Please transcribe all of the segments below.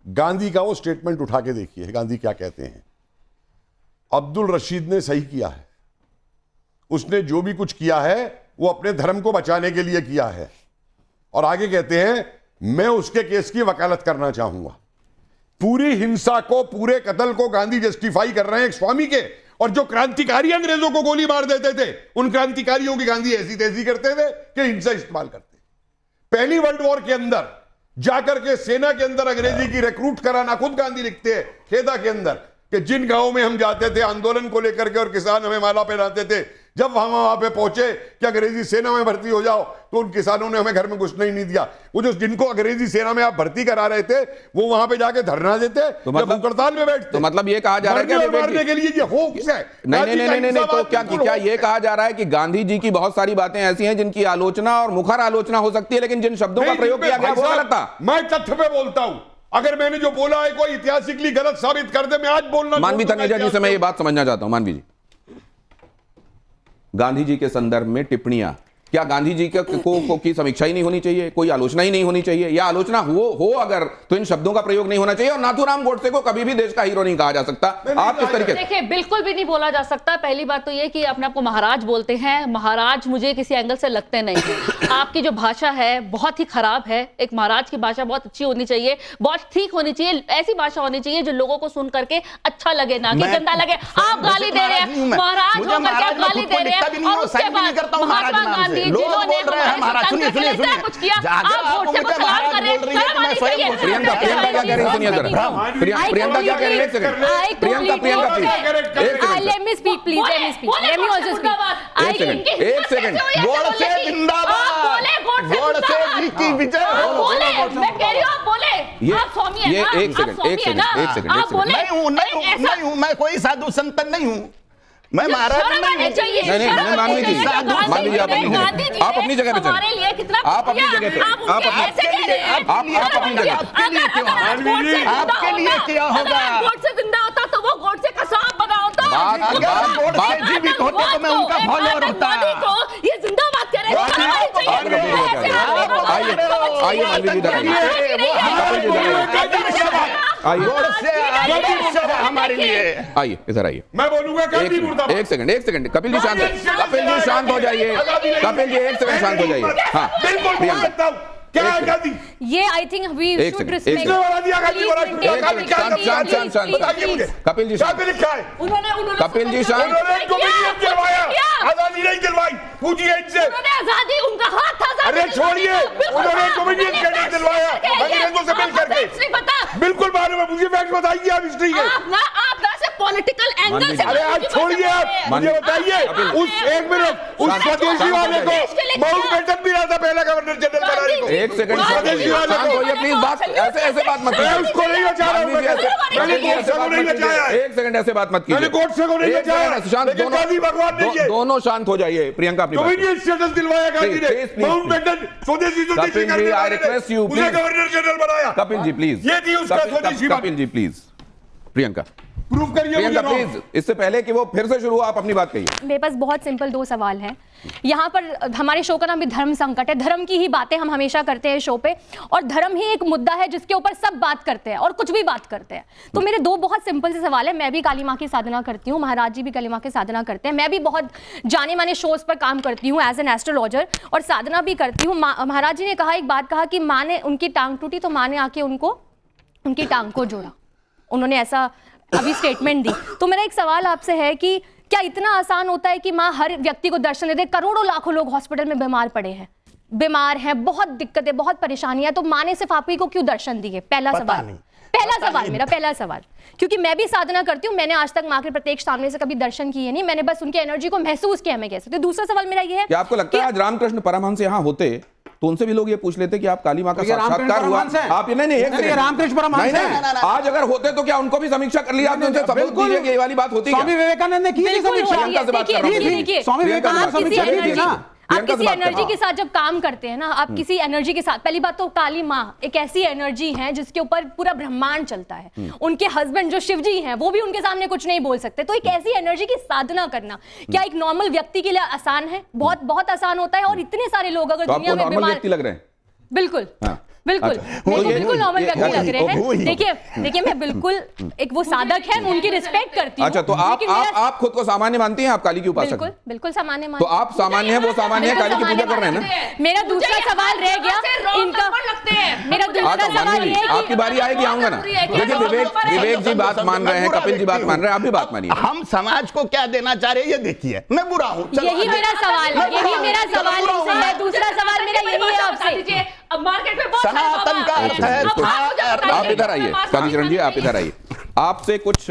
गांधी का वो स्टेटमेंट उठा के देखिए, गांधी क्या कहते हैं। अब्दुल रशीद ने सही किया है, उसने जो भी कुछ किया है वो अपने धर्म को बचाने के लिए किया है। और आगे कहते हैं मैं उसके केस की वकालत करना चाहूंगा। पूरी हिंसा को, पूरे कत्ल को गांधी जस्टिफाई कर रहे हैं एक स्वामी के, और जो क्रांतिकारी अंग्रेजों को गोली मार देते थे उन क्रांतिकारियों की गांधी ऐसी तैसी करते थे कि हिंसा इस्तेमाल करते। पहली वर्ल्ड वॉर के अंदर जाकर के सेना के अंदर अंग्रेजी की रिक्रूट कराना, खुद गांधी लिखते हैं खेदा के अंदर कि जिन गांवों में हम जाते थे आंदोलन को लेकर के और किसान हमें माला पहनाते थे, जब हम वहां पे पहुंचे कि अंग्रेजी सेना में भर्ती हो जाओ तो उन किसानों ने हमें घर में घुसने ही नहीं दिया। वो जो जिनको अंग्रेजी सेना में आप भर्ती करा रहे थे वो वहां पे जाके धरना देते, तो मतलब हड़ताल में बैठते। तो मतलब ये कहा जा रहा है कि मारने के लिए ये होक्स है। नहीं, तो क्या ये कहा जा रहा है कि गांधी जी की बहुत सारी बातें ऐसी हैं जिनकी आलोचना और मुखर आलोचना हो सकती है, लेकिन जिन शब्दों का प्रयोग किया गया वो गलत था? मैं तथ्य पे बोलता हूं, अगर मैंने जो बोला है कोई ऐतिहासिकली गलत साबित कर दे, मैं आज बोलना। मानवी तनेजा जी से मैं ये बात समझना चाहता हूं। मानवी जी, गांधी जी के संदर्भ में टिप्पणियां, क्या गांधी जी की समीक्षा ही नहीं होनी चाहिए, कोई आलोचना ही नहीं होनी चाहिए, या आलोचना हो अगर तो इन शब्दों का प्रयोग नहीं होना चाहिए? और नाथूराम गोडसे को कभी भी देश का हीरो नहीं कहा जा सकता। आप किस तरीके से? देखिए, बिल्कुल भी नहीं बोला जा सकता। पहली बात तो ये कि अपने आपको महाराज बोलते हैं, महाराज मुझे किसी एंगल से लगते नहीं है। आपकी जो भाषा है बहुत ही खराब है। एक महाराज की भाषा बहुत अच्छी होनी चाहिए, बहुत ठीक होनी चाहिए, ऐसी भाषा होनी चाहिए जो लोगों को सुन करके अच्छा लगे, ना कि गंदा लगे। आप गाली दे रहे हैं, महाराज होकर के आप गाली दे रहे हैं, और उसके बाद महात्मा गांधी जिन्होंने कुछ किया, आप वोट से कुछ खराब कर रहे हैं। प्रियंका क्या कह रही है? सुनिए जरा। प्रियंका क्या कह रही है? एक second, Priyanka please, let me speak please, let me speak, let me also speak। एक सेकंड। गोडसे जिंदाबाद, गोडसे जी की विजय हो। मैं कह रही हूं आप बोले, आप स्वामी हैं ना? एक सेकंड, आप बोले। नहीं हूं, मैं कोई साधु संत नहीं हूं, मैं महाराज नहीं। नहीं, मानवी जी, आप अपनी जगह पे चलें, आप अपनी जगह पे, आप अपनी जगह। आपके लिए क्या होगा? गोडसे जिंदा होता तो वो गोडसे का सांप बना होता। अगर गोडसे जीवित होते तो मैं उनका फॉलोअर होता। ये जिंदाबाद कह रहे हैं। आइए मानवी जी, हमारे लिए आइए, इधर आइए। मैं बोलूंगा एक सेकंड, कपिल जी शांत हो जाइए। कपिल जी एक सेकंड शांत हो जाइए। हाँ, बिल्कुल प्रियंका क्या है गांधी? ये I think we should respect. Kapil ji शांत, कपिल जी शांत। आजादी नहीं दिलवाई, पूछिए इनसे। आजादी उनका हाथ था। अरे छोड़िए, उन्होंने कम्युनिस्ट कैडेट दिलवाया अंग्रेजों से मिल करके। बिल्कुल मालूम है मुझे, फैक्ट बताइए आप हिस्ट्री के। आप ना से पॉलिटिकल एंगल से। अरे आज छोड़िए, आप मुझे बताइए उस एक मिनट उस स्वदेशी वाले को माउंटबेटन भी रहा था पहला गवर्नर जनरल बनाने को। एक सेकंड प्लीज, बात ऐसे बात मत कीजिए। उसको नहीं बचा रहा हूं, मैंने गोडसे को नहीं बचाया है। एक सेकंड ऐसे बात मत कीजिए। मैंने गोडसे को नहीं बचाया, सुशांत, गांधी भगवान नहीं है। दोनों शांत हो जाइए। प्रियंका अपनी कम्युनिस्ट स्टेटस दिलवाया गांधी ने, माउंटबेटन स्वदेशी करने वाले उसे गवर्नर जनरल बनाया। कपिल जी प्लीज, ये थी उसका स्वदेशी। कपिल जी प्लीज, प्रियंका प्रूव करिए प्रियंका प्लीज, इससे पहले कि वो फिर से शुरू हो, आप अपनी बात कहिए। मेरे पास बहुत सिंपल दो सवाल हैं। यहाँ पर हमारे शो का नाम भी धर्म संकट है। धर्म की ही बातें हम हमेशा करते हैं शो पे, और धर्म ही एक मुद्दा है जिसके ऊपर सब बात करते हैं और कुछ भी बात करते हैं। तो मेरे दो बहुत सिंपल से सवाल है। मैं भी काली माँ की साधना करती हूँ, महाराज जी भी काली माँ की साधना करते हैं, मैं भी बहुत जाने माने शोज पर काम करती हूँ एज एन एस्ट्रोलॉजर, और साधना भी करती हूँ। महाराज जी ने कहा, एक बात कहा कि माँ ने, उनकी टांग टूटी तो माँ ने आके उनको उनकी टांग को जोड़ा। उन्होंने ऐसा अभी स्टेटमेंट दी। तो मेरा एक सवाल आपसे है कि क्या इतना आसान होता है कि माँ हर व्यक्ति को दर्शन दे दे? करोड़ों लाखों लोग हॉस्पिटल में बीमार पड़े हैं, बीमार हैं, बहुत दिक्कतें, बहुत परेशानियां, तो माँ ने सिर्फ आप ही को क्यों दर्शन दिए? पहला सवाल, क्योंकि मैं भी साधना करती हूँ, मैंने आज तक माँ के प्रत्यक्ष सामने से कभी दर्शन किए नहीं, मैंने बस उनकी एनर्जी को महसूस किया, मैं कह सकती हूँ। दूसरा सवाल मेरा ये है, क्या आपको लगता है आज रामकृष्ण परमहंस यहाँ होते तो उनसे भी लोग ये पूछ लेते कि आप काली माँ का साक्षात्कार हुआ? आप नहीं, एक सेकंड, रामकृष्ण परमहंस नहीं, आज अगर होते तो क्या उनको भी समीक्षा कर लिया? आपने उनसे सबूत दिए कि ये वाली बात होती है? स्वामी विवेकानंद ने की थी समीक्षा। स्वामी विवेकानंद समीक्षा की थी ना। आप किसी एनर्जी के साथ जब काम करते हैं ना, आप किसी एनर्जी के साथ, पहली बात तो काली माँ एक ऐसी एनर्जी है जिसके ऊपर पूरा ब्रह्मांड चलता है। उनके हस्बैंड जो शिव जी हैं वो भी उनके सामने कुछ नहीं बोल सकते। तो एक ऐसी एनर्जी की साधना करना क्या एक नॉर्मल व्यक्ति के लिए आसान है? बहुत बहुत आसान होता है। और इतने सारे लोग अगर दुनिया में बीमार लग रहे हैं, बिल्कुल बिल्कुल अच्छा, मेरे को ये- बिल्कुल नॉर्मल ये- व्यक्ति लग रहे हैं। वही। देखिए मैं बिल्कुल एक वो साधक है, उनकी रिस्पेक्ट करती हूँ। अच्छा, तो आप लेकिन मेरा- आप खुद को सामान्य मानती हैं? आप काली की उपासक बिल्कुल हैं? बिल्कुल सामान्य तो मानती हूँ। आप सामान्य हैं, वो सामान्य है, काली की पूजा कर रहे हैं ना? मेरा दूसरा सवाल रह गया इनका, मेरा दूसरा आता सवाल मानिए, ये है आपकी बारी आएगी, आऊंगा ना। देखिए विवेक जी बात मान रहे हैं, कपिल जी बात मान रहे हैं, आप भी बात मानिए। हम समाज को क्या देना चाह रहे हैं ये देखिए। मैं बुरा हूं, चलो, यही मेरा सवाल है, यही मेरा सवाल है। दूसरा सवाल मेरा यही है आपसे। अब मार्केट में बहुत सारे सनातन बाबा का आ अर्थ रहे हैं। है अब आप मुझे बताइए, आप इधर आइए, कालीचरण जी आप इधर आइए। आपसे कुछ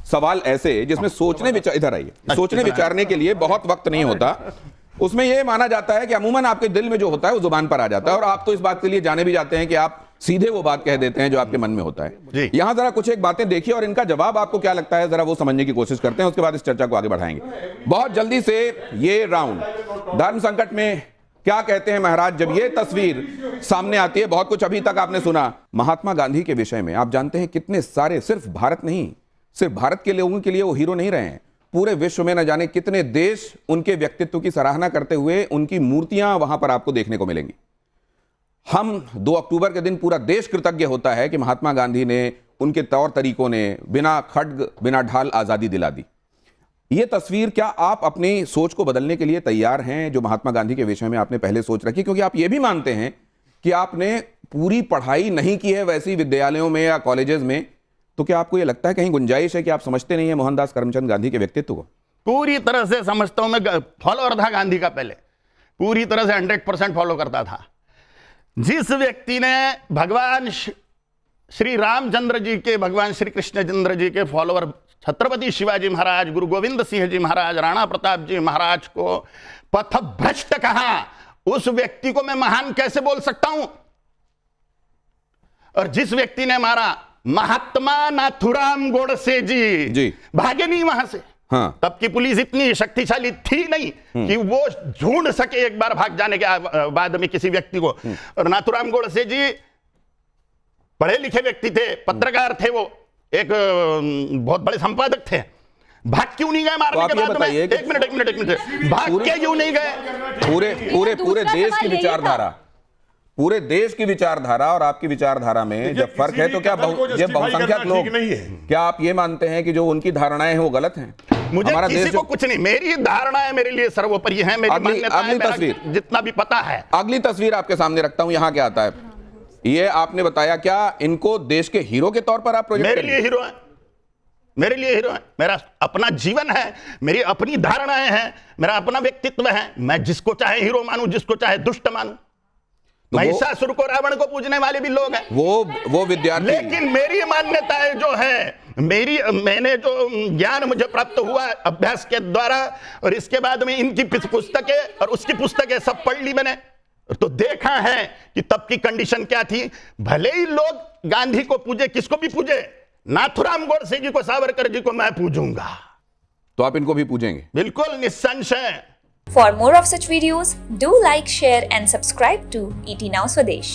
सवाल ऐसे जिसमें सोचने विचार, इधर आइए, सोचने विचारने के लिए बहुत वक्त नहीं होता। उसमें यह माना जाता है कि अमूमन आपके दिल में जो होता है वो जुबान पर आ जाता है, और आप तो इस बात के लिए जाने भी जाते हैं कि आप सीधे वो बात कह देते हैं जो आपके मन में होता जी। है। यहां जरा कुछ एक बातें देखिए और इनका जवाब आपको क्या लगता है जरा वो समझने की कोशिश करते हैं, उसके बाद इस चर्चा को आगे बढ़ाएंगे। बहुत जल्दी से ये राउंड, धर्म संकट में क्या कहते हैं महाराज, जब ये तस्वीर सामने आती है, बहुत कुछ अभी तक आपने सुना महात्मा गांधी के विषय में। आप जानते हैं कितने सारे, सिर्फ भारत नहीं, सिर्फ भारत के लोगों के लिए वो हीरो नहीं रहे हैं, पूरे विश्व में न जाने कितने देश उनके व्यक्तित्व की सराहना करते हुए उनकी मूर्तियां वहां पर आपको देखने को मिलेंगी। हम 2 अक्टूबर के दिन पूरा देश कृतज्ञ होता है कि महात्मा गांधी ने, उनके तौर तरीकों ने बिना खड्ग बिना ढाल आजादी दिला दी। ये तस्वीर, क्या आप अपनी सोच को बदलने के लिए तैयार हैं जो महात्मा गांधी के विषय में आपने पहले सोच रखी? क्योंकि आप ये भी मानते हैं कि आपने पूरी पढ़ाई नहीं की है वैसी विद्यालयों में या कॉलेजेस में, तो क्या आपको ये लगता है कहीं गुंजाइश है कि आप समझते नहीं है मोहनदास करमचंद गांधी के व्यक्तित्व को? पूरी तरह से समझता हूं। मैं फॉलोअर था गांधी का, पहले पूरी तरह से 100% फॉलो करता था। जिस व्यक्ति ने भगवान श्री रामचंद्र जी के, भगवान श्री कृष्णचंद्र जी के फॉलोअर छत्रपति शिवाजी महाराज, गुरु गोविंद सिंह जी महाराज, राणा प्रताप जी महाराज को पथभ्रष्ट कहा, उस व्यक्ति को मैं महान कैसे बोल सकता हूं? और जिस व्यक्ति ने मारा महात्मा नाथुराम गोडसे जी भागे नहीं वहां से। हाँ। तब की पुलिस इतनी शक्तिशाली थी नहीं कि वो ढूंढ सके एक बार भाग जाने के बाद में किसी व्यक्ति को। और नाथुराम गोडसे जी पढ़े लिखे व्यक्ति थे, पत्रकार थे, वो एक बहुत बड़े संपादक थे। भाग क्यों नहीं गए मारने के बाद में? एक मिनट, भाग के क्यों नहीं गए? पूरे देश की विचारधारा, पूरे देश की विचारधारा और आपकी विचारधारा में जब फर्क है तो क्या जब बहुसंख्यक लोग, क्या आप ये मानते हैं कि जो उनकी धारणाएं हैं वो गलत हैं? मुझे किसी को कुछ नहीं, मेरी धारणा है, मेरे लिए सर्वोपरि है, मेरी मान्यता है, तस्वीर जितना भी पता है। अगली तस्वीर आपके सामने रखता हूं, यहां क्या आता है ये आपने बताया, क्या इनको देश के हीरो के तौर पर आप प्रोजेक्ट मेरे लिए हीरो है, मेरे लिए हीरो है। मेरा अपना जीवन है, मेरी अपनी धारणाएं हैं, मेरा अपना व्यक्तित्व है। मैं जिसको चाहे हीरो मानूं, जिसको चाहे दुष्ट मानूं। तो महिषासुर को रावण को पूजने वाले भी लोग हैं, वो विद्यार्थी। लेकिन मेरी मान्यताएं जो है, मैंने जो ज्ञान मुझे प्राप्त हुआ अभ्यास के द्वारा, और इसके बाद में इनकी पुस्तकें और उसकी पुस्तकें सब पढ़ ली मैंने, तो देखा है कि तब की कंडीशन क्या थी। भले ही लोग गांधी को पूजे, किसको भी पूजे, नाथुराम गोडसे जी को, सावरकर जी को मैं पूजूंगा। तो आप इनको भी पूजेंगे? बिल्कुल निस्संशय। For more of such videos, do like, share and subscribe to ET Now Swadesh.